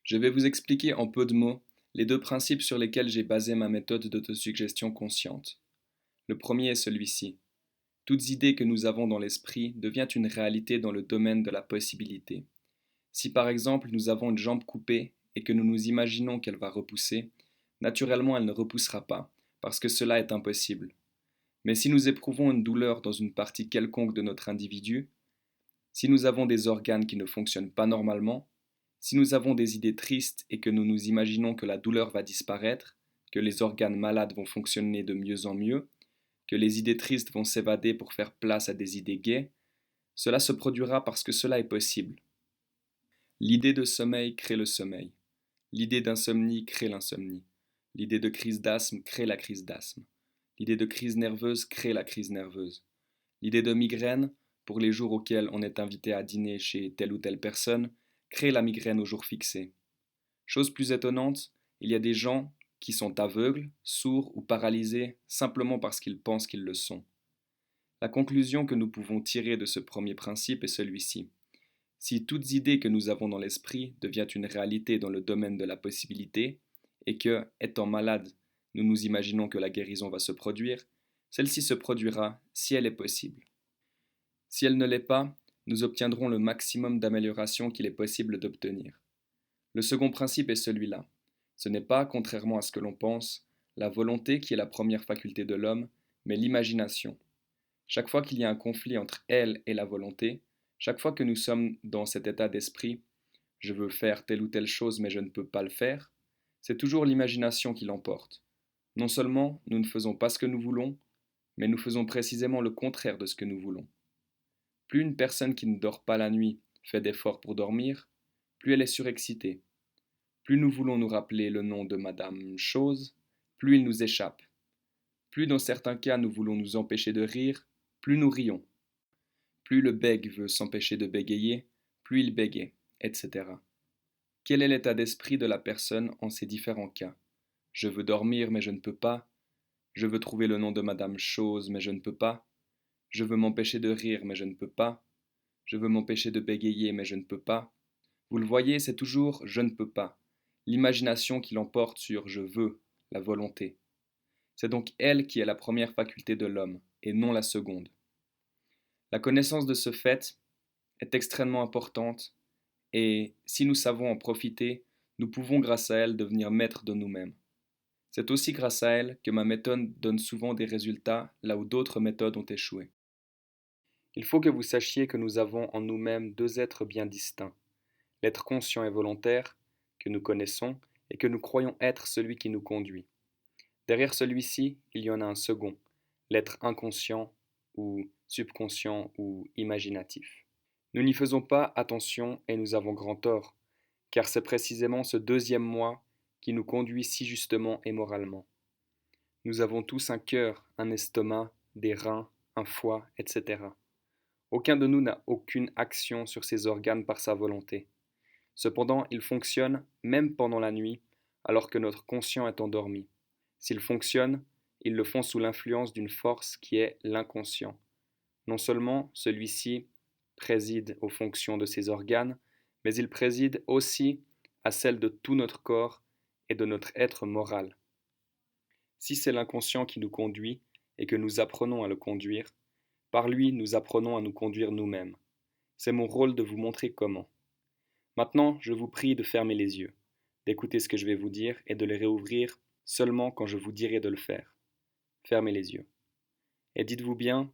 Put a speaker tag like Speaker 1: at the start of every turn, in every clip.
Speaker 1: Je vais vous expliquer en peu de mots les deux principes sur lesquels j'ai basé ma méthode d'autosuggestion consciente. Le premier est celui-ci. Toute idée que nous avons dans l'esprit devient une réalité dans le domaine de la possibilité. Si par exemple nous avons une jambe coupée et que nous nous imaginons qu'elle va repousser, naturellement elle ne repoussera pas, parce que cela est impossible. Mais si nous éprouvons une douleur dans une partie quelconque de notre individu, si nous avons des organes qui ne fonctionnent pas normalement, si nous avons des idées tristes et que nous nous imaginons que la douleur va disparaître, que les organes malades vont fonctionner de mieux en mieux, que les idées tristes vont s'évader pour faire place à des idées gaies, cela se produira parce que cela est possible. L'idée de sommeil crée le sommeil. L'idée d'insomnie crée l'insomnie. L'idée de crise d'asthme crée la crise d'asthme. L'idée de crise nerveuse crée la crise nerveuse. L'idée de migraine, pour les jours auxquels on est invité à dîner chez telle ou telle personne, crée la migraine au jour fixé. Chose plus étonnante, il y a des gens qui sont aveugles, sourds ou paralysés simplement parce qu'ils pensent qu'ils le sont. La conclusion que nous pouvons tirer de ce premier principe est celui-ci. Si toute idée que nous avons dans l'esprit devient une réalité dans le domaine de la possibilité, et que, étant malade, nous nous imaginons que la guérison va se produire, celle-ci se produira si elle est possible. Si elle ne l'est pas, nous obtiendrons le maximum d'amélioration qu'il est possible d'obtenir. Le second principe est celui-là. Ce n'est pas, contrairement à ce que l'on pense, la volonté qui est la première faculté de l'homme, mais l'imagination. Chaque fois qu'il y a un conflit entre elle et la volonté, chaque fois que nous sommes dans cet état d'esprit, je veux faire telle ou telle chose mais je ne peux pas le faire, c'est toujours l'imagination qui l'emporte. Non seulement nous ne faisons pas ce que nous voulons, mais nous faisons précisément le contraire de ce que nous voulons. Plus une personne qui ne dort pas la nuit fait d'efforts pour dormir, plus elle est surexcitée. Plus nous voulons nous rappeler le nom de Madame Chose, plus il nous échappe. Plus dans certains cas nous voulons nous empêcher de rire, plus nous rions. Plus le bègue veut s'empêcher de bégayer, plus il bégaye, etc. Quel est l'état d'esprit de la personne en ces différents cas? Je veux dormir mais je ne peux pas. Je veux trouver le nom de Madame Chose mais je ne peux pas. Je veux m'empêcher de rire mais je ne peux pas. Je veux m'empêcher de bégayer mais je ne peux pas. Vous le voyez, c'est toujours je ne peux pas. L'imagination qui l'emporte sur je veux, la volonté. C'est donc elle qui est la première faculté de l'homme, et non la seconde. La connaissance de ce fait est extrêmement importante, et si nous savons en profiter, nous pouvons grâce à elle devenir maîtres de nous-mêmes. C'est aussi grâce à elle que ma méthode donne souvent des résultats là où d'autres méthodes ont échoué. Il faut que vous sachiez que nous avons en nous-mêmes deux êtres bien distincts. L'être conscient et volontaire, que nous connaissons, et que nous croyons être celui qui nous conduit. Derrière celui-ci, il y en a un second, l'être inconscient ou subconscient ou imaginatif. Nous n'y faisons pas attention et nous avons grand tort, car c'est précisément ce deuxième moi qui nous conduit si justement et moralement. Nous avons tous un cœur, un estomac, des reins, un foie, etc. Aucun de nous n'a aucune action sur ces organes par sa volonté. Cependant, ils fonctionnent même pendant la nuit, alors que notre conscient est endormi. S'ils fonctionnent, ils le font sous l'influence d'une force qui est l'inconscient. Non seulement celui-ci préside aux fonctions de ces organes, mais il préside aussi à celles de tout notre corps et de notre être moral. Si c'est l'inconscient qui nous conduit et que nous apprenons à le conduire, par lui nous apprenons à nous conduire nous-mêmes. C'est mon rôle de vous montrer comment. Maintenant, je vous prie de fermer les yeux, d'écouter ce que je vais vous dire et de les réouvrir seulement quand je vous dirai de le faire. Fermez les yeux. Et dites-vous bien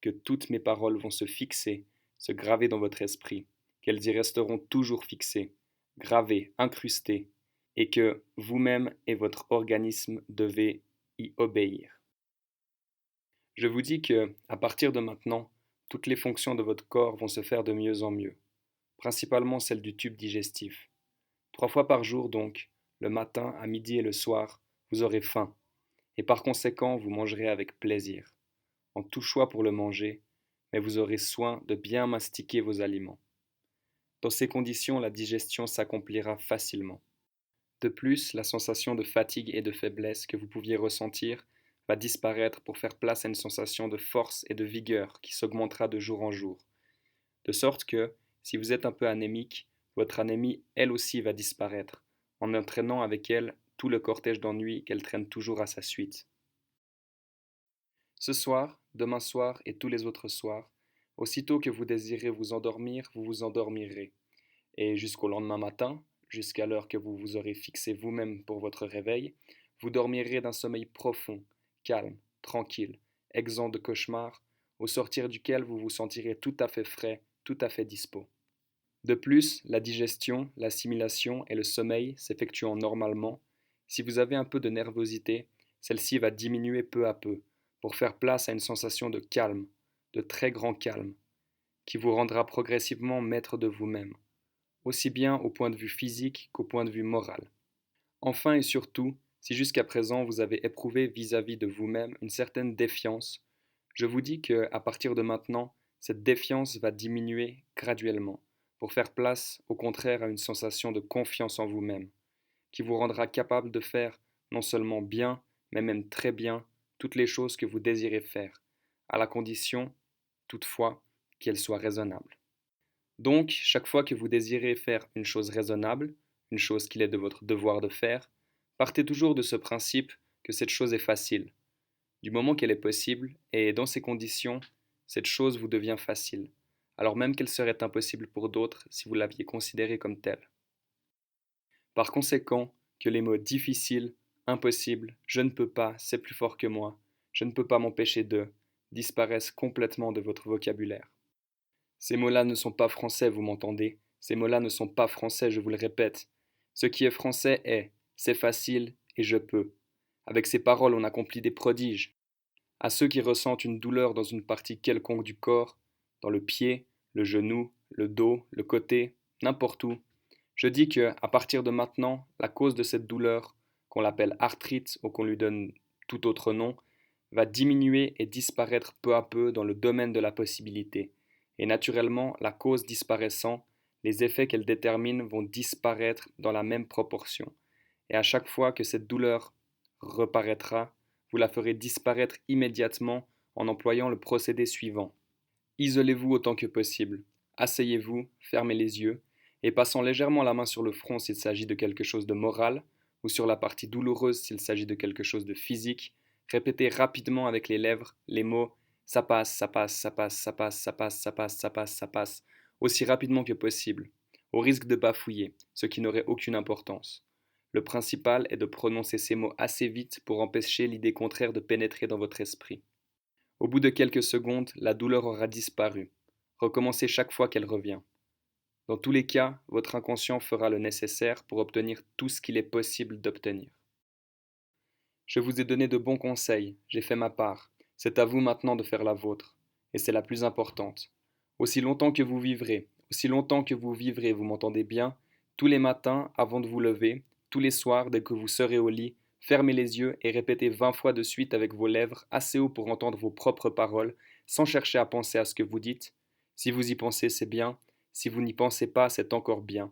Speaker 1: que toutes mes paroles vont se fixer, se graver dans votre esprit, qu'elles y resteront toujours fixées, gravées, incrustées, et que vous-même et votre organisme devez y obéir. Je vous dis que, à partir de maintenant, toutes les fonctions de votre corps vont se faire de mieux en mieux, principalement celles du tube digestif. 3 fois par jour donc, le matin, à midi et le soir, vous aurez faim, et par conséquent vous mangerez avec plaisir, en tout choix pour le manger, mais vous aurez soin de bien mastiquer vos aliments. Dans ces conditions, la digestion s'accomplira facilement. De plus, la sensation de fatigue et de faiblesse que vous pouviez ressentir va disparaître pour faire place à une sensation de force et de vigueur qui s'augmentera de jour en jour. De sorte que, si vous êtes un peu anémique, votre anémie, elle aussi, va disparaître, en entraînant avec elle tout le cortège d'ennui qu'elle traîne toujours à sa suite. Ce soir, demain soir et tous les autres soirs, aussitôt que vous désirez vous endormir, vous vous endormirez, et jusqu'au lendemain matin, jusqu'à l'heure que vous vous aurez fixée vous-même pour votre réveil, vous dormirez d'un sommeil profond, calme, tranquille, exempt de cauchemars, au sortir duquel vous vous sentirez tout à fait frais, tout à fait dispos. De plus, la digestion, l'assimilation et le sommeil s'effectuant normalement, si vous avez un peu de nervosité, celle-ci va diminuer peu à peu, pour faire place à une sensation de calme, de très grand calme, qui vous rendra progressivement maître de vous-même, aussi bien au point de vue physique qu'au point de vue moral. Enfin et surtout, si jusqu'à présent vous avez éprouvé vis-à-vis de vous-même une certaine défiance, je vous dis que, à partir de maintenant, cette défiance va diminuer graduellement, pour faire place au contraire à une sensation de confiance en vous-même, qui vous rendra capable de faire non seulement bien, mais même très bien, toutes les choses que vous désirez faire, à la condition, toutefois, qu'elles soient raisonnables. Donc, chaque fois que vous désirez faire une chose raisonnable, une chose qu'il est de votre devoir de faire, partez toujours de ce principe que cette chose est facile, du moment qu'elle est possible, et dans ces conditions, cette chose vous devient facile, alors même qu'elle serait impossible pour d'autres si vous l'aviez considérée comme telle. Par conséquent, que les mots difficile, impossible, je ne peux pas, c'est plus fort que moi, je ne peux pas m'empêcher de, disparaissent complètement de votre vocabulaire. Ces mots-là ne sont pas français, vous m'entendez? Ces mots-là ne sont pas français, je vous le répète. Ce qui est français est c'est facile et je peux. Avec ces paroles, on accomplit des prodiges. À ceux qui ressentent une douleur dans une partie quelconque du corps, dans le pied, le genou, le dos, le côté, n'importe où, je dis que, à partir de maintenant, la cause de cette douleur, qu'on l'appelle arthrite ou qu'on lui donne tout autre nom, va diminuer et disparaître peu à peu dans le domaine de la possibilité. Et naturellement, la cause disparaissant, les effets qu'elle détermine vont disparaître dans la même proportion. Et à chaque fois que cette douleur reparaîtra, vous la ferez disparaître immédiatement en employant le procédé suivant. Isolez-vous autant que possible. Asseyez-vous, fermez les yeux, et passant légèrement la main sur le front s'il s'agit de quelque chose de moral, ou sur la partie douloureuse s'il s'agit de quelque chose de physique, répétez rapidement avec les lèvres les mots ça passe, ça passe, ça passe, ça passe, ça passe, ça passe, ça passe, ça passe, aussi rapidement que possible, au risque de bafouiller, ce qui n'aurait aucune importance. Le principal est de prononcer ces mots assez vite pour empêcher l'idée contraire de pénétrer dans votre esprit. Au bout de quelques secondes, la douleur aura disparu. Recommencez chaque fois qu'elle revient. Dans tous les cas, votre inconscient fera le nécessaire pour obtenir tout ce qu'il est possible d'obtenir. Je vous ai donné de bons conseils, j'ai fait ma part. C'est à vous maintenant de faire la vôtre. Et c'est la plus importante. Aussi longtemps que vous vivrez, vous m'entendez bien, tous les matins, avant de vous lever, tous les soirs, dès que vous serez au lit, fermez les yeux et répétez 20 fois de suite avec vos lèvres assez haut pour entendre vos propres paroles, sans chercher à penser à ce que vous dites. Si vous y pensez, c'est bien. Si vous n'y pensez pas, c'est encore bien.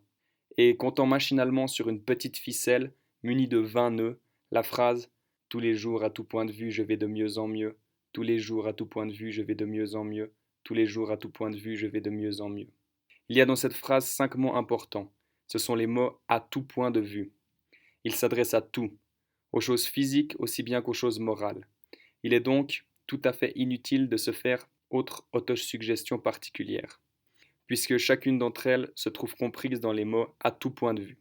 Speaker 1: Et comptant machinalement sur une petite ficelle, munie de 20 nœuds, la phrase tous les jours, à tout point de vue, je vais de mieux en mieux. Tous les jours, à tout point de vue, je vais de mieux en mieux. Tous les jours, à tout point de vue, je vais de mieux en mieux. Il y a dans cette phrase 5 mots importants. Ce sont les mots à tout point de vue. Il s'adresse à tout, aux choses physiques aussi bien qu'aux choses morales. Il est donc tout à fait inutile de se faire autre autosuggestion particulière, puisque chacune d'entre elles se trouve comprise dans les mots à tout point de vue.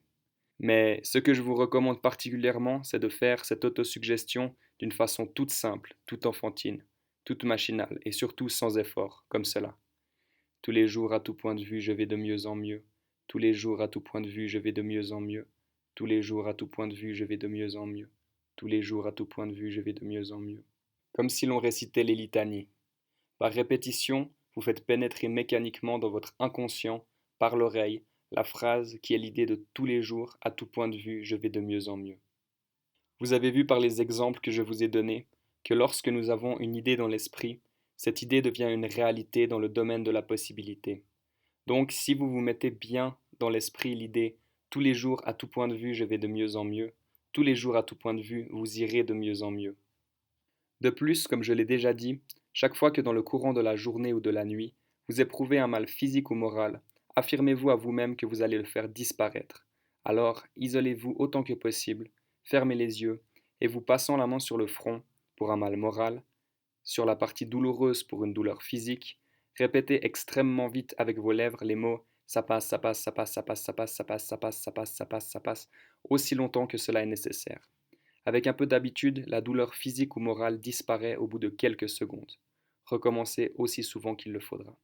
Speaker 1: Mais ce que je vous recommande particulièrement, c'est de faire cette autosuggestion d'une façon toute simple, toute enfantine, toute machinale et surtout sans effort, comme cela. Tous les jours à tout point de vue, je vais de mieux en mieux. Tous les jours à tout point de vue, je vais de mieux en mieux. Tous les jours à tout point de vue, je vais de mieux en mieux. Tous les jours à tout point de vue, je vais de mieux en mieux. Comme si l'on récitait les litanies. Par répétition, vous faites pénétrer mécaniquement dans votre inconscient, par l'oreille, la phrase qui est l'idée de tous les jours, à tout point de vue, je vais de mieux en mieux. Vous avez vu par les exemples que je vous ai donnés que lorsque nous avons une idée dans l'esprit, cette idée devient une réalité dans le domaine de la possibilité. Donc si vous vous mettez bien dans l'esprit l'idée tous les jours à tout point de vue je vais de mieux en mieux, tous les jours à tout point de vue vous irez de mieux en mieux. De plus, comme je l'ai déjà dit, chaque fois que dans le courant de la journée ou de la nuit, vous éprouvez un mal physique ou moral, Affirmez-vous à vous-même que vous allez le faire disparaître. Alors, isolez-vous autant que possible, fermez les yeux et vous passant la main sur le front pour un mal moral, sur la partie douloureuse pour une douleur physique, répétez extrêmement vite avec vos lèvres les mots ça passe, ça passe, ça passe, ça passe, ça passe, ça passe, ça passe, ça passe, ça passe, ça passe, aussi longtemps que cela est nécessaire. Avec un peu d'habitude, la douleur physique ou morale disparaît au bout de quelques secondes. Recommencez aussi souvent qu'il le faudra.